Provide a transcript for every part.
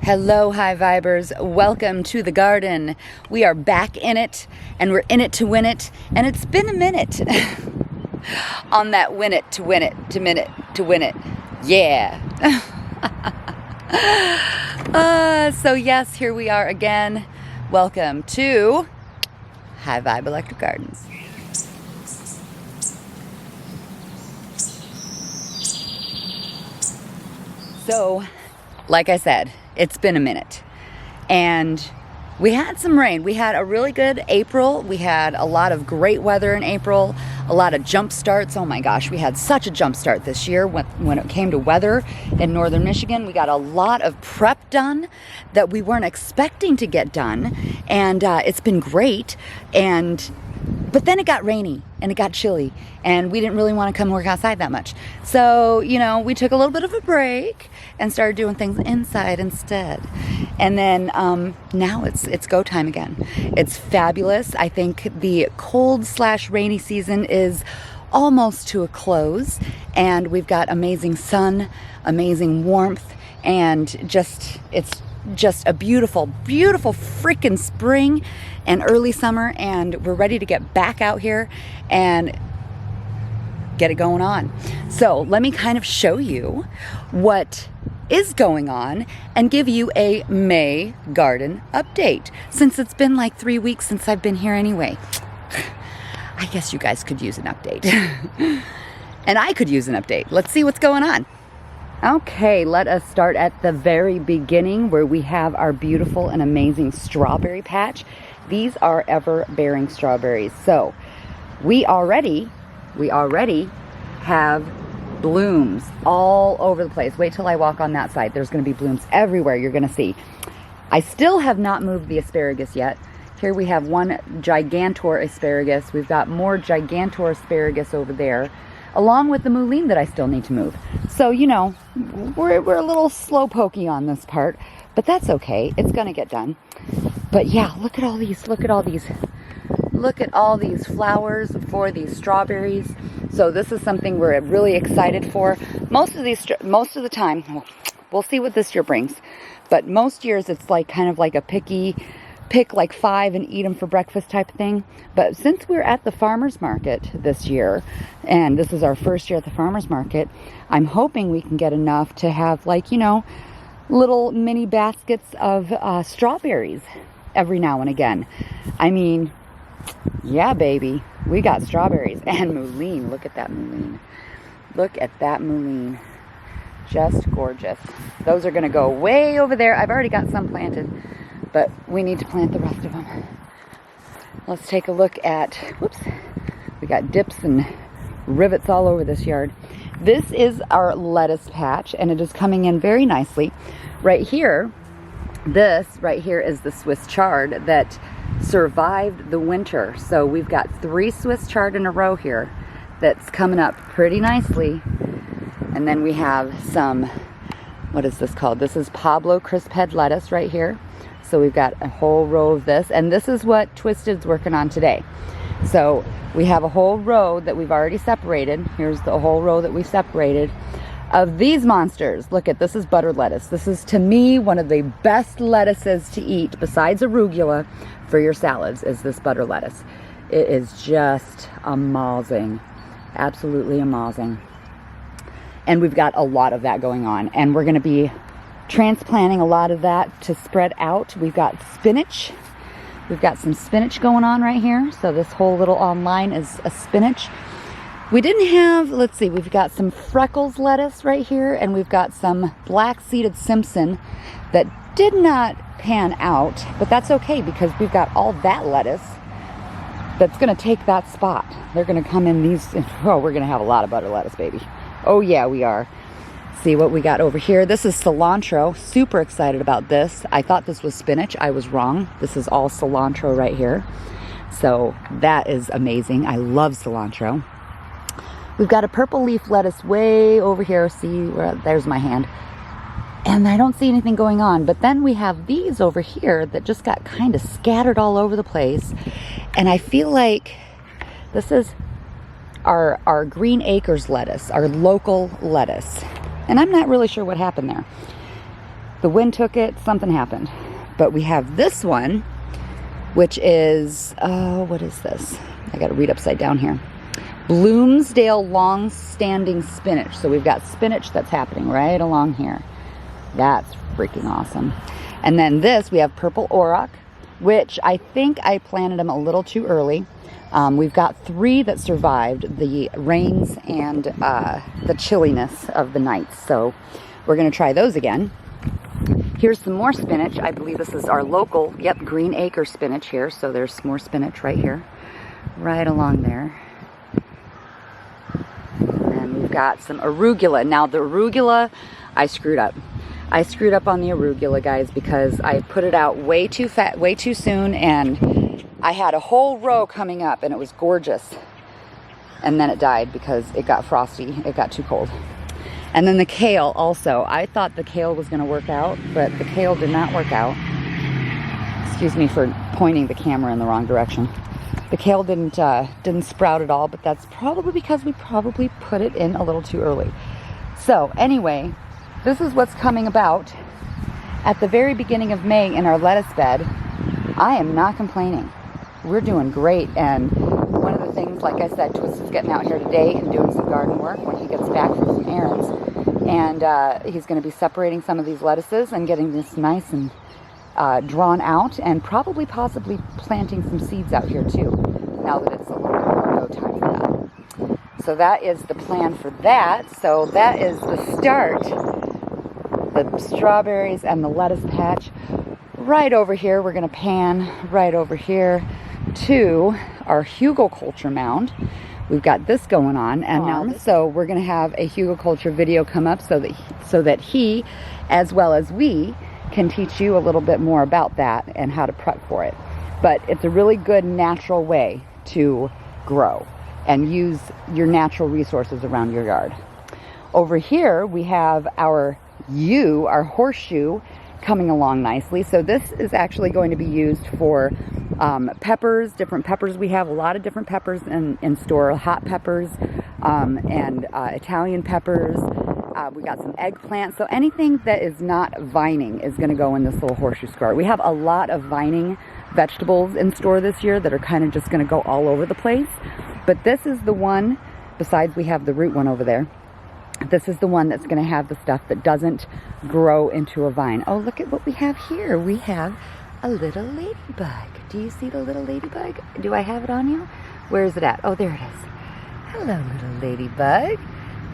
Hello, high vibers. Welcome to the garden. We are back in it, and we're in it to win it. And it's been a minute on that win it to win it to minute to win it. Yeah. So yes, here we are again. Welcome to High Vibe Electric Gardens. So, like I said, it's been a minute, and we had some rain. We had a really good April. We had a lot of great weather in April, a lot of jump starts. Oh my gosh, we had such a jump start this year when it came to weather in northern Michigan. We got a lot of prep done that we weren't expecting to get done, and it's been great. But then it got rainy and it got chilly, and we didn't really want to come work outside that much. So, we took a little bit of a break and started doing things inside instead. And then now it's go time again. It's fabulous. I think the cold/rainy season is almost to a close, and we've got amazing sun, amazing warmth, and it's just a beautiful, beautiful freaking spring and early summer, and we're ready to get back out here and get it going on. So let me kind of show you what is going on and give you a May garden update, since it's been like 3 weeks since I've been here anyway. I guess you guys could use an update. And I could use an update. Let's see what's going on. Okay, let us start at the very beginning, where we have our beautiful and amazing strawberry patch. These are ever-bearing strawberries. So we already have blooms all over the place. Wait till I walk on that side. There's going to be blooms everywhere. You're going to see. I still have not moved the asparagus yet. Here we have one Gigantor asparagus. We've got more Gigantor asparagus over there, along with the mullein that I still need to move. So, we're a little slow pokey on this part, but that's okay. It's going to get done. But yeah, look at all these flowers for these strawberries. So this is something we're really excited for. Most of the time, we'll see what this year brings, but most years it's kind of like a pick like 5 and eat them for breakfast type of thing. But since we're at the farmer's market this year, and this is our first year at the farmer's market, I'm hoping we can get enough to have little mini baskets of strawberries every now and again. I mean, yeah, baby, we got strawberries and mullein. Look at that mullein. Look at that mullein. Just gorgeous. Those are going to go way over there. I've already got some planted, but we need to plant the rest of them. Let's take a look at, whoops, we got dips and rivets all over this yard. This is our lettuce patch, and it is coming in very nicely. This right here is the Swiss chard that survived the winter. So we've got 3 Swiss chard in a row here that's coming up pretty nicely. And then we have some, what is this called? This is Pablo crisp head lettuce right here. So we've got a whole row of this, and this is what Twisted's working on today. So we have a whole row that we've already separated. Here's the whole row that we separated of these monsters. Look at this, is butter lettuce. This is, to me, one of the best lettuces to eat besides arugula for your salads, is this butter lettuce. It is just amazing, absolutely amazing. And we've got a lot of that going on, and we're going to be transplanting a lot of that to spread out. We've got spinach. We've got some spinach going on right here. So this whole little line is a spinach. We didn't have, let's see, we've got some Freckles lettuce right here, and we've got some black-seeded Simpson that did not pan out, but that's okay because we've got all that lettuce that's going to take that spot. They're going to come in these, oh, we're going to have a lot of butter lettuce, baby. Oh yeah, we are. See what we got over here. This is cilantro. Super excited about this. I thought this was spinach. I was wrong. This is all cilantro right here. So that is amazing. I love cilantro. We've got a purple leaf lettuce way over here. See, there's my hand. And I don't see anything going on. But then we have these over here that just got kind of scattered all over the place. And I feel like this is our Green Acres lettuce, our local lettuce. And I'm not really sure what happened there. The wind took it, something happened. But we have this one, which is, what is this? I got to read upside down here. Bloomsdale long-standing spinach. So we've got spinach that's happening right along here. That's freaking awesome. And then this, we have purple auroch, which I think I planted them a little too early. We've got 3 that survived the rains and the chilliness of the nights. So we're going to try those again. Here's some more spinach. I believe this is our local, Green Acre spinach here. So there's more spinach right here, right along there. And we've got some arugula. Now the arugula, I screwed up. I screwed up on the arugula, guys, because I put it out way too soon, and I had a whole row coming up, and it was gorgeous. And then it died because it got frosty. It got too cold. And then the kale also. I thought the kale was going to work out, but the kale did not work out. Excuse me for pointing the camera in the wrong direction. The kale didn't sprout at all, but that's probably because we probably put it in a little too early. So anyway, this is what's coming about at the very beginning of May in our lettuce bed. I am not complaining. We're doing great, and one of the things, like I said, Twist is getting out here today and doing some garden work when he gets back from some errands, and he's going to be separating some of these lettuces and getting this nice and drawn out, and probably possibly planting some seeds out here too, now that it's a little more go time for that. So that is the plan for that. So that is the start. The strawberries and the lettuce patch. Right over here, we're going to pan right over here to our hugelkultur mound. We've got this going on, and now so we're going to have a hugelkultur video come up so that he, as well as we, can teach you a little bit more about that and how to prep for it. But it's a really good natural way to grow and use your natural resources around your yard. Over here, we have our horseshoe coming along nicely. So this is actually going to be used for peppers, different peppers. We have a lot of different peppers in store, hot peppers and Italian peppers. We got some eggplant. So anything that is not vining is going to go in this little horseshoe square. We have a lot of vining vegetables in store this year that are kind of just going to go all over the place. But this is the one, besides we have the root one over there, this is the one that's going to have the stuff that doesn't grow into a vine. Oh, look at what we have here. We have a little ladybug. Do you see the little ladybug? Do I have it on you? Where is it at? Oh, there it is. Hello, little ladybug.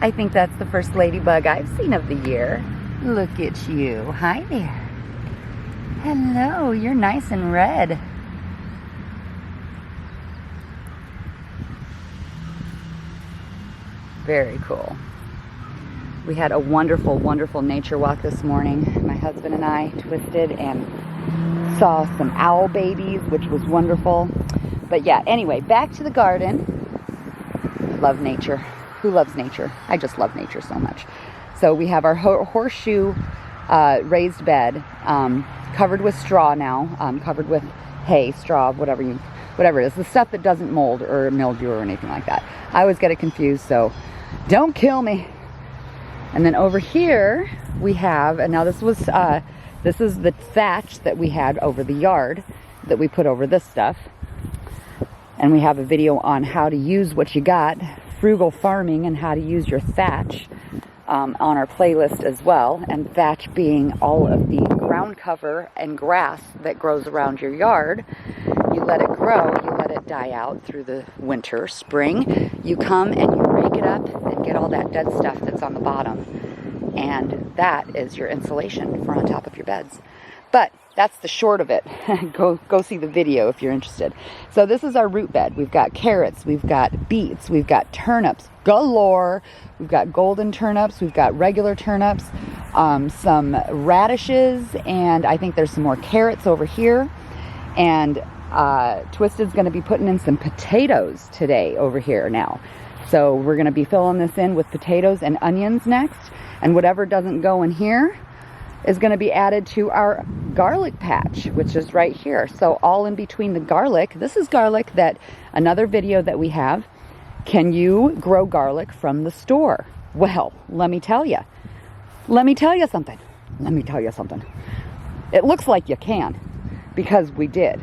I think that's the first ladybug I've seen of the year. Look at you. Hi there. Hello, you're nice and red. Very cool. We had a wonderful, wonderful nature walk this morning. My husband and I twisted and saw some owl babies, which was wonderful. But yeah, anyway, back to the garden. Love nature. Who loves nature? I just love nature so much. So we have our horseshoe raised bed, covered with straw now, covered with hay, straw, whatever it is. The stuff that doesn't mold or mildew or anything like that. I always get it confused, so don't kill me. And then over here we have, and now this is the thatch that we had over the yard that we put over this stuff. And we have a video on how to use what you got, frugal farming, and how to use your thatch on our playlist as well. And thatch being all of the ground cover and grass that grows around your yard. You let it grow, you let it die out through the winter, spring. You come and you rake it up and get all that dead stuff that's on the bottom. And that is your insulation for on top of your beds. But that's the short of it. Go see the video if you're interested. So this is our root bed. We've got carrots, we've got beets, we've got turnips galore. We've got golden turnips, we've got regular turnips, some radishes, and I think there's some more carrots over here. And Twisted's going to be putting in some potatoes today over here now. So we're going to be filling this in with potatoes and onions next. And whatever doesn't go in here is going to be added to our garlic patch, which is right here. So all in between the garlic, this is garlic that, another video that we have, can you grow garlic from the store? Well, let me tell you something. let me tell you something. It looks like you can, because we did.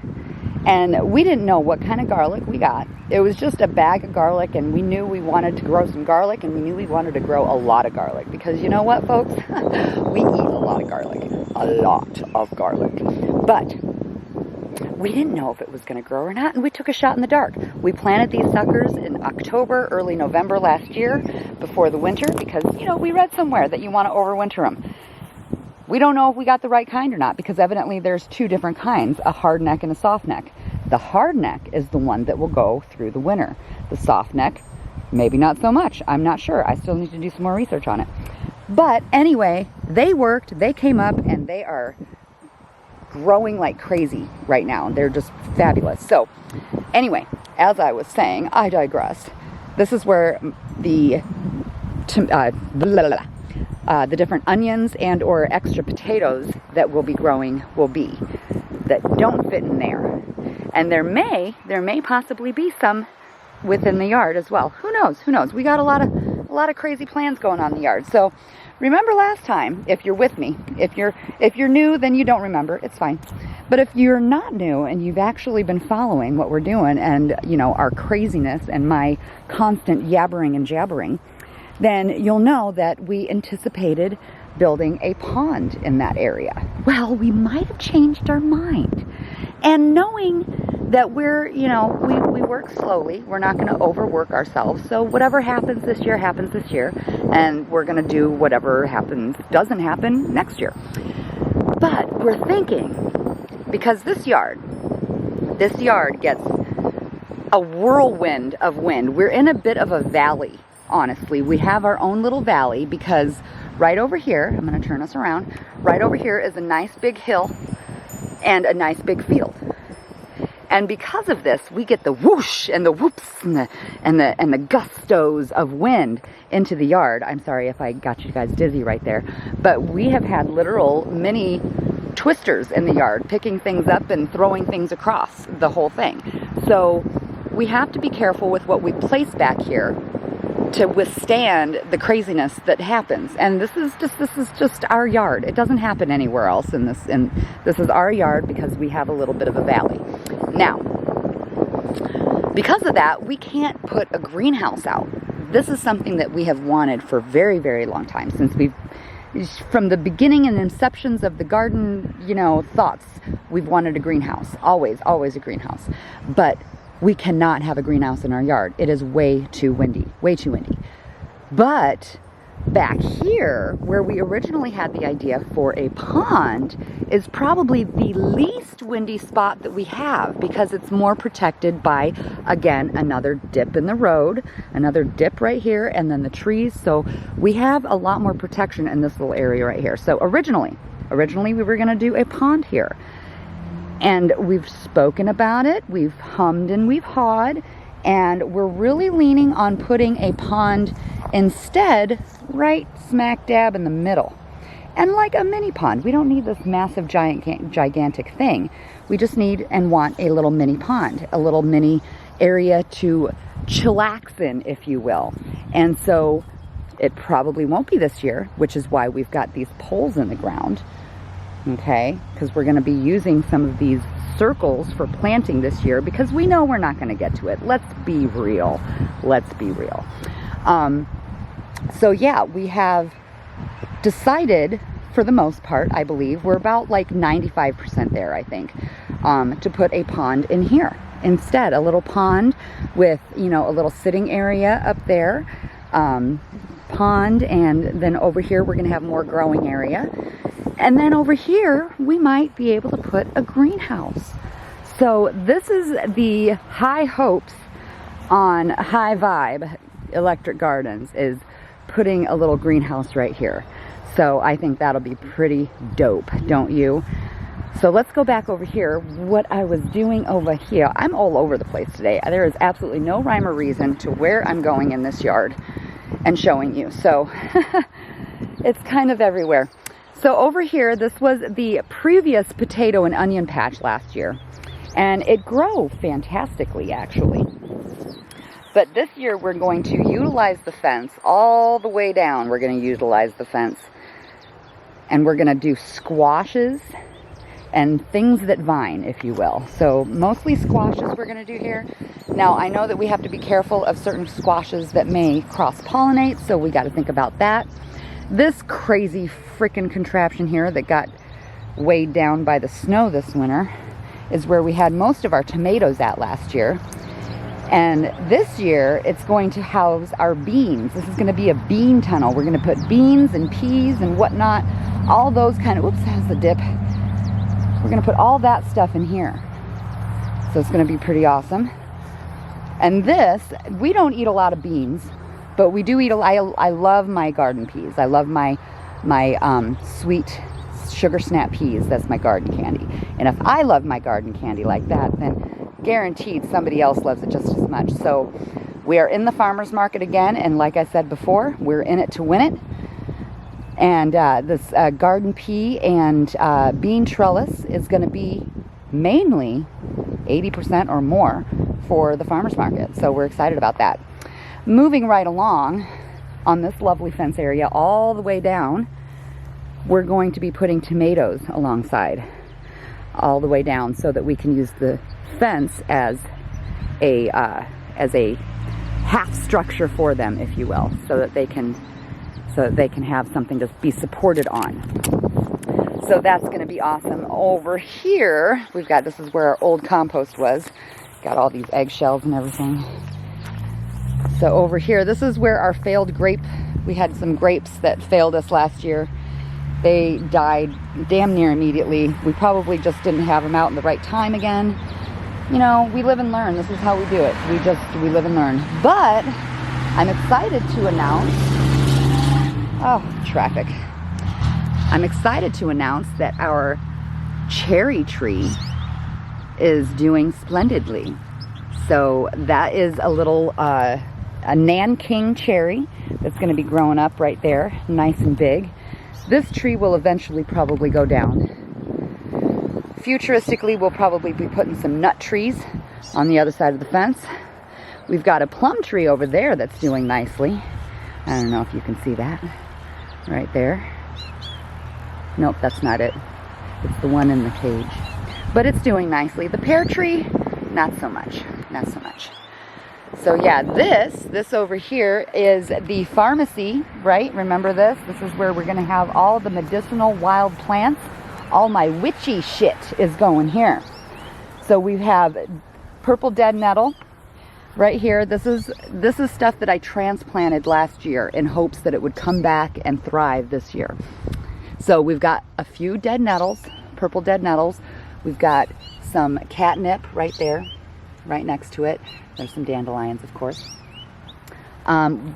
And we didn't know what kind of garlic we got. It was just a bag of garlic, and we knew we wanted to grow some garlic, and we knew we wanted to grow a lot of garlic. Because you know what, folks? We eat a lot of garlic. A lot of garlic. But we didn't know if it was going to grow or not, and we took a shot in the dark. We planted these suckers in October, early November last year, before the winter, because, you know, we read somewhere that you want to overwinter them. We don't know if we got the right kind or not, because evidently there's two different kinds, a hard neck and a soft neck. The hard neck is the one that will go through the winter. The soft neck, maybe not so much. I'm not sure. I still need to do some more research on it. But anyway, they worked, they came up, and they are growing like crazy right now. They're just fabulous. So anyway, as I was saying, I digress. This is where the different onions and or extra potatoes that we'll be growing will be, that don't fit in there. And there may possibly be some within the yard as well. Who knows? Who knows? We got a lot of crazy plans going on in the yard. So remember last time, if you're with me, if you're new, then you don't remember. It's fine. But if you're not new and you've actually been following what we're doing and, you know, our craziness and my constant yabbering and jabbering, then you'll know that we anticipated building a pond in that area. Well, we might have changed our mind. And knowing that we're, you know, we work slowly, we're not going to overwork ourselves. So whatever happens this year, happens this year. And we're going to do whatever doesn't happen next year. But we're thinking, because this yard gets a whirlwind of wind. We're in a bit of a valley, honestly. We have our own little valley because right over here, I'm going to turn us around, right over here is a nice big hill and a nice big field. And because of this, we get the whoosh and the whoops and the gustos of wind into the yard. I'm sorry if I got you guys dizzy right there, but we have had literal mini twisters in the yard, picking things up and throwing things across the whole thing. So we have to be careful with what we place back here to withstand the craziness that happens. And this is just our yard. It doesn't happen anywhere else in this, and this is our yard because we have a little bit of a valley. Now, because of that, we can't put a greenhouse out. This is something that we have wanted for a very, very long time, since from the beginning and inceptions of the garden, you know, thoughts, we've wanted a greenhouse. Always a greenhouse. But we cannot have a greenhouse in our yard. It is way too windy. Way too windy. But back here, where we originally had the idea for a pond, is probably the least windy spot that we have, because it's more protected by, again, another dip in the road, another dip right here, and then the trees. So we have a lot more protection in this little area right here. So originally we were going to do a pond here. And we've spoken about it, we've hummed and we've hawed, and we're really leaning on putting a pond instead right smack dab in the middle. And like a mini pond. We don't need this massive gigantic thing. We just need and want a little mini pond, a little mini area to chillax in, if you will. And so it probably won't be this year, which is why we've got these poles in the ground. Okay, because we're going to be using some of these circles for planting this year, because we know we're not going to get to it. Let's be real. Let's be real. So yeah, we have decided, for the most part, I believe, we're about like 95% there, I think, to put a pond in here. Instead, a little pond with, you know, a little sitting area up there, pond, and then over here we're going to have more growing area. And then over here, we might be able to put a greenhouse. So this is the high hopes on High Vibe Electric Gardens, is putting a little greenhouse right here. So I think that'll be pretty dope, don't you? So let's go back over here. What I was doing over here, I'm all over the place today. There is absolutely no rhyme or reason to where I'm going in this yard and showing you. So it's kind of everywhere. So over here, this was the previous potato and onion patch last year, and it grew fantastically, actually. But this year, we're going to utilize the fence all the way down. We're going to utilize the fence. And we're gonna do squashes and things that vine, if you will. So mostly squashes we're gonna do here. Now I know that we have to be careful of certain squashes that may cross-pollinate, so we gotta think about that. This crazy freaking contraption here that got weighed down by the snow this winter is where we had most of our tomatoes at last year. And this year, it's going to house our beans. This is gonna be a bean tunnel. We're gonna put beans and peas and whatnot, all those kind of, oops, that has the dip. We're gonna put all that stuff in here. So it's gonna be pretty awesome. And this, we don't eat a lot of beans, but we do eat I love my garden peas. I love my sweet sugar snap peas. That's my garden candy. And if I love my garden candy like that, then guaranteed somebody else loves it just as much. So we are in the farmer's market again, and like I said before, we're in it to win it. And this garden pea and bean trellis is going to be mainly 80% or more for the farmer's market. So we're excited about that. Moving right along on this lovely fence area all the way down, we're going to be putting tomatoes alongside all the way down so that we can use the fence as a half structure for them, if you will, so that they can have something to be supported on. So that's going to be awesome. Over here, we've got, this is where our old compost was. Got all these eggshells and everything. So over here, this is where our failed grape, we had some grapes that failed us last year. They died damn near immediately. We probably just didn't have them out in the right time again. You know, we live and learn. This is how we do it. We live and learn. But I'm excited to announce, oh, traffic. I'm excited to announce that our cherry tree is doing splendidly. So that is a little, a Nanking cherry that's going to be growing up right there, nice and big. This tree will eventually probably go down. Futuristically, we'll probably be putting some nut trees on the other side of the fence. We've got a plum tree over there that's doing nicely. I don't know if you can see that right there. Nope, that's not it. It's the one in the cage. But it's doing nicely. The pear tree, not so much. Not so much. So yeah, this over here is the pharmacy, right? Remember this? This is where we're going to have all the medicinal wild plants. All my witchy shit is going here. So we have purple dead nettle right here. This is stuff that I transplanted last year in hopes that it would come back and thrive this year. So we've got a few dead nettles, purple dead nettles. We've got some catnip right there, right next to it. There's some dandelions, of course.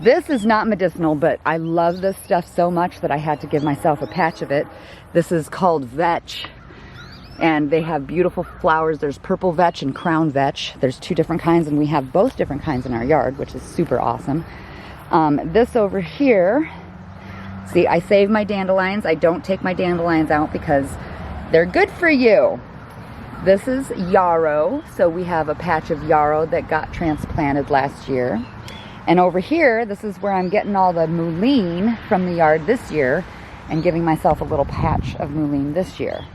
This is not medicinal, but I love this stuff so much that I had to give myself a patch of it. This is called vetch, and they have beautiful flowers. There's purple vetch and crown vetch. There's two different kinds, and we have both different kinds in our yard, which is super awesome. This over here, see, I save my dandelions. I don't take my dandelions out because they're good for you. This is yarrow, so we have a patch of yarrow that got transplanted last year. And over here, this is where I'm getting all the mullein from the yard this year and giving myself a little patch of mullein this year.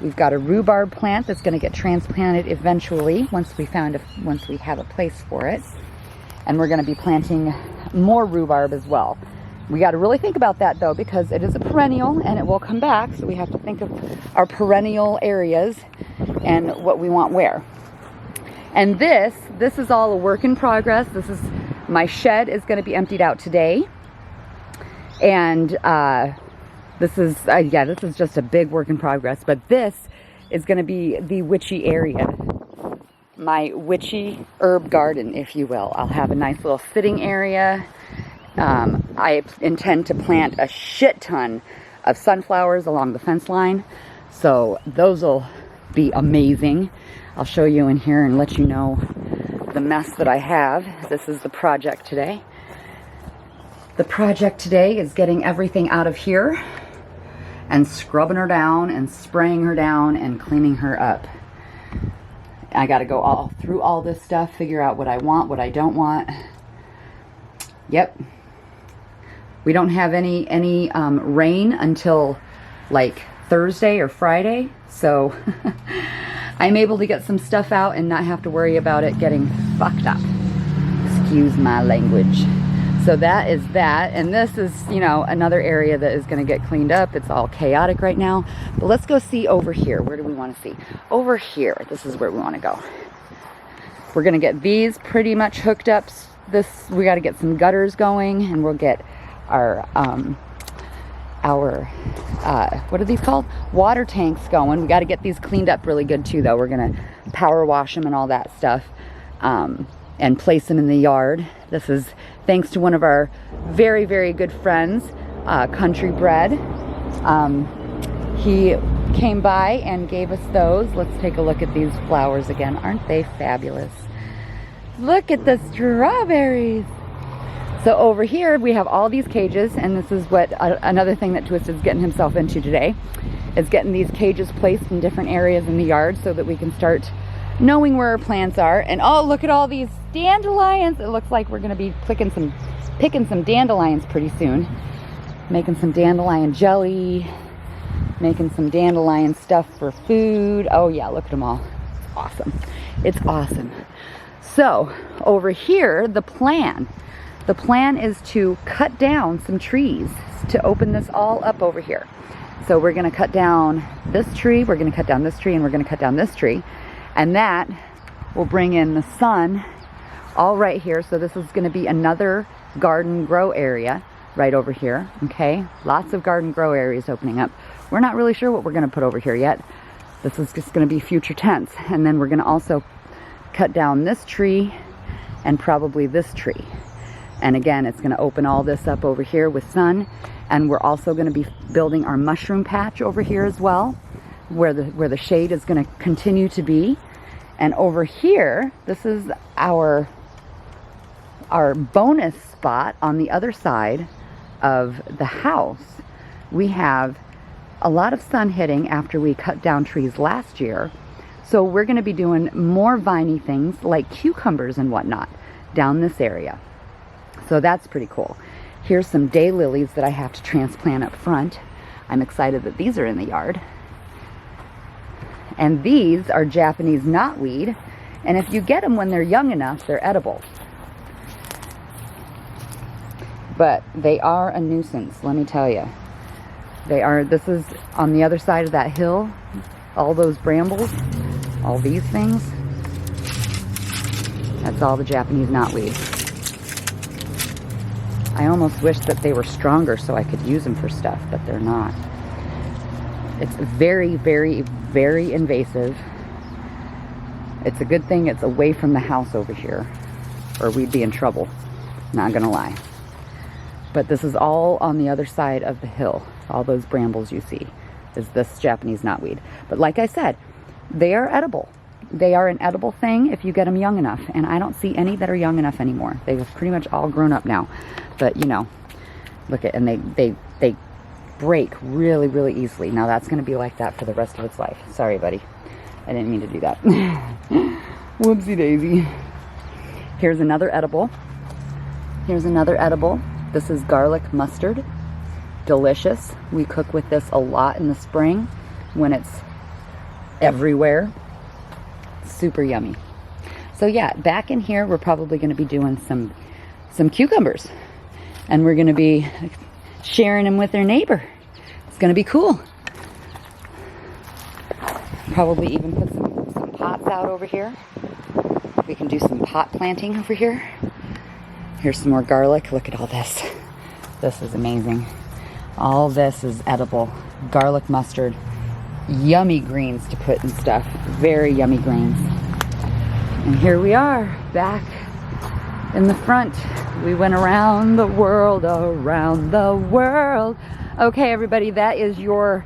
We've got a rhubarb plant that's going to get transplanted eventually once we have a place for it. And we're going to be planting more rhubarb as well. We got to really think about that though, because it is a perennial and it will come back. So we have to think of our perennial areas and what we want where. And this is all a work in progress. My shed is going to be emptied out today. And this is just a big work in progress. But this is going to be the witchy area. My witchy herb garden, if you will. I'll have a nice little sitting area. I intend to plant a shit ton of sunflowers along the fence line. So those will be amazing. I'll show you in here and let you know the mess that I have. This is the project today. The project today is getting everything out of here and scrubbing her down and spraying her down and cleaning her up. I got to go all through all this stuff, figure out what I want, what I don't want. Yep. We don't have any rain until like Thursday or Friday. So I'm able to get some stuff out and not have to worry about it getting fucked up. Excuse my language. So that is that, and this is, you know, another area that is going to get cleaned up. It's all chaotic right now, but let's go see over here. Where do we want to see? Over here. This is where we want to go. We're going to get these pretty much hooked up. We got to get some gutters going, and we'll get our what are these called? Water tanks going. We got to get these cleaned up really good too, though. We're going to power wash them and all that stuff, and place them in the yard. This is thanks to one of our very, very good friends, Country Bread. He came by and gave us those. Let's take a look at these flowers again. Aren't they fabulous? Look at the strawberries. So over here we have all these cages, and this is what another thing that Twisted's getting himself into today, is getting these cages placed in different areas in the yard so that we can start knowing where our plants are. And oh, look at all these dandelions. It looks like we're going to be picking some dandelions pretty soon. Making some dandelion jelly, making some dandelion stuff for food. Oh yeah, look at them all. It's awesome. It's awesome. So over here, the plan is to cut down some trees to open this all up over here. So we're going to cut down this tree, we're going to cut down this tree, and we're going to cut down this tree. And that will bring in the sun all right here. So this is going to be another garden grow area right over here. Okay, lots of garden grow areas opening up. We're not really sure what we're going to put over here yet. This is just going to be future tense. And then we're going to also cut down this tree and probably this tree. And again, it's going to open all this up over here with sun. And we're also going to be building our mushroom patch over here as well, where the shade is going to continue to be. And over here, this is our bonus spot on the other side of the house. We have a lot of sun hitting after we cut down trees last year. So we're going to be doing more viney things like cucumbers and whatnot down this area. So that's pretty cool. Here's some daylilies that I have to transplant up front. I'm excited that these are in the yard. And these are Japanese knotweed. And if you get them when they're young enough, they're edible. But they are a nuisance, let me tell you. They are. This is on the other side of that hill. All those brambles, all these things. That's all the Japanese knotweed. I almost wish that they were stronger so I could use them for stuff, but they're not. It's very, very, very invasive. It's a good thing it's away from the house over here, or we'd be in trouble. Not gonna lie. But this is all on the other side of the hill. All those brambles you see is this Japanese knotweed. But like I said, they are edible. They are an edible thing if you get them young enough. And I don't see any that are young enough anymore. They've pretty much all grown up now. But you know, look at, and they break really, really easily. Now that's going to be like that for the rest of its life. Sorry, buddy. I didn't mean to do that. Whoopsie daisy. Here's another edible. Here's another edible. This is garlic mustard. Delicious. We cook with this a lot in the spring when it's everywhere. Super yummy. So yeah, back in here we're probably going to be doing some cucumbers, and we're going to be sharing them with their neighbor. It's going to be cool. Probably even put some pots out over here. We can do some pot planting over here. Here's some more garlic. Look at all this. This is amazing. All this is edible. Garlic mustard. Yummy greens to put in stuff. Very yummy greens. And here we are, back in the front. We went around the world, around the world. Okay, everybody, that is your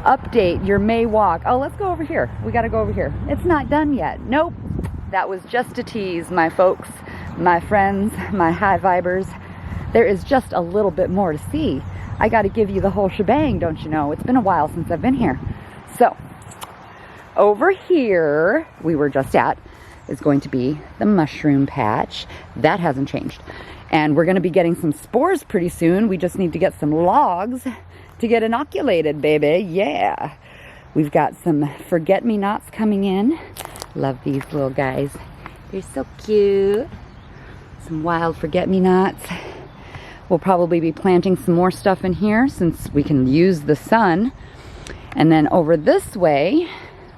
update, your May walk. Oh, let's go over here. We got to go over here. It's not done yet. Nope. That was just a tease, my folks, my friends, my high vibers. There is just a little bit more to see. I got to give you the whole shebang, don't you know? It's been a while since I've been here. So, over here, we were just at, is going to be the mushroom patch. That hasn't changed. And we're going to be getting some spores pretty soon. We just need to get some logs to get inoculated, baby. Yeah. We've got some forget-me-nots coming in. Love these little guys. They're so cute. Some wild forget-me-nots. We'll probably be planting some more stuff in here since we can use the sun. And then over this way,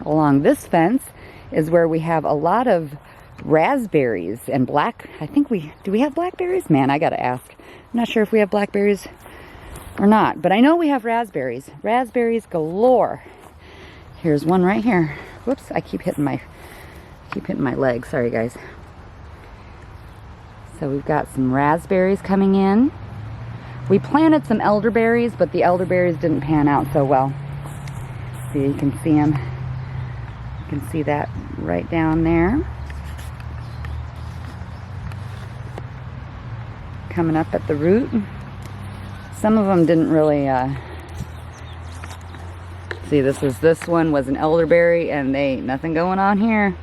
along this fence, is where we have a lot of raspberries and do we have blackberries? Man, I gotta ask. I'm not sure if we have blackberries or not, but I know we have raspberries. Raspberries galore. Here's one right here. Whoops, I keep hitting my leg. Sorry, guys. So we've got some raspberries coming in. We planted some elderberries, but the elderberries didn't pan out so well. See, you can see them. You can see that right down there. Coming up at the root. Some of them didn't really, see, this one was an elderberry, and they ain't nothing going on here.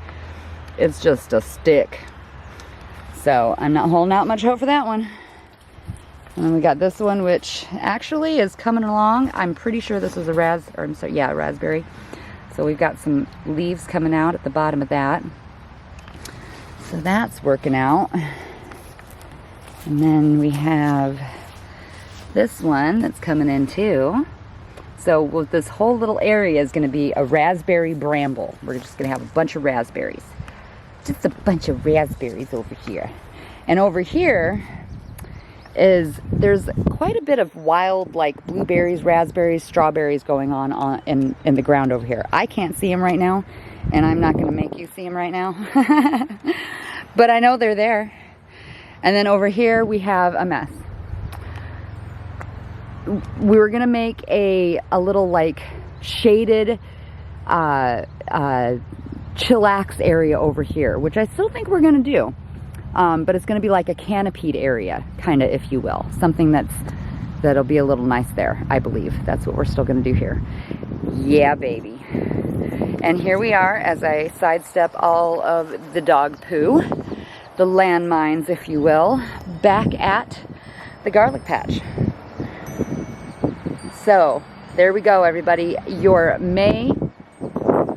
It's just a stick. So I'm not holding out much hope for that one. And then we got this one, which actually is coming along. I'm pretty sure this is a raspberry. So we've got some leaves coming out at the bottom of that. So that's working out. And then we have this one that's coming in too. So with this whole little area is going to be a raspberry bramble. We're just going to have a bunch of raspberries. Just a bunch of raspberries over here. And over here there's quite a bit of wild, like, blueberries, raspberries, strawberries going on in the ground over here. I can't see them right now, and I'm not going to make you see them right now. But I know they're there. And then over here we have a mess. We were going to make a little, like, shaded chillax area over here, which I still think we're going to do. But it's going to be like a canopied area, kind of, if you will. Something that'll be a little nice there, I believe. That's what we're still going to do here. Yeah, baby. And here we are as I sidestep all of the dog poo, the landmines, if you will, back at the garlic patch. So, there we go, everybody. Your May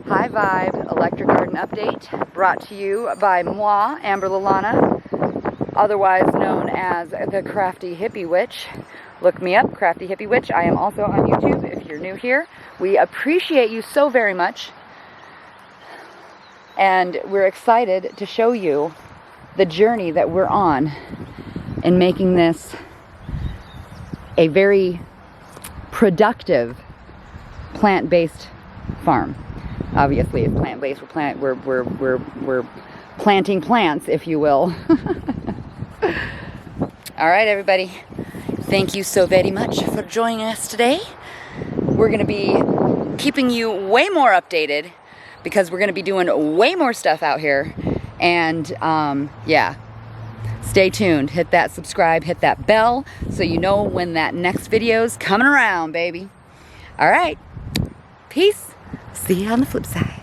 High Vibe Electric Garden Update, brought to you by moi, Amber Lalana, otherwise known as the Crafty Hippie Witch. Look me up, Crafty Hippie Witch. I am also on YouTube if you're new here. We appreciate you so very much. And we're excited to show you the journey that we're on in making this a very productive plant-based farm. Obviously, it's plant-based. We're planting plants, if you will. All right, everybody. Thank you so very much for joining us today. We're going to be keeping you way more updated because we're going to be doing way more stuff out here. And yeah, stay tuned. Hit that subscribe, hit that bell so you know when that next video's coming around, baby. All right. Peace. See you on the flip side.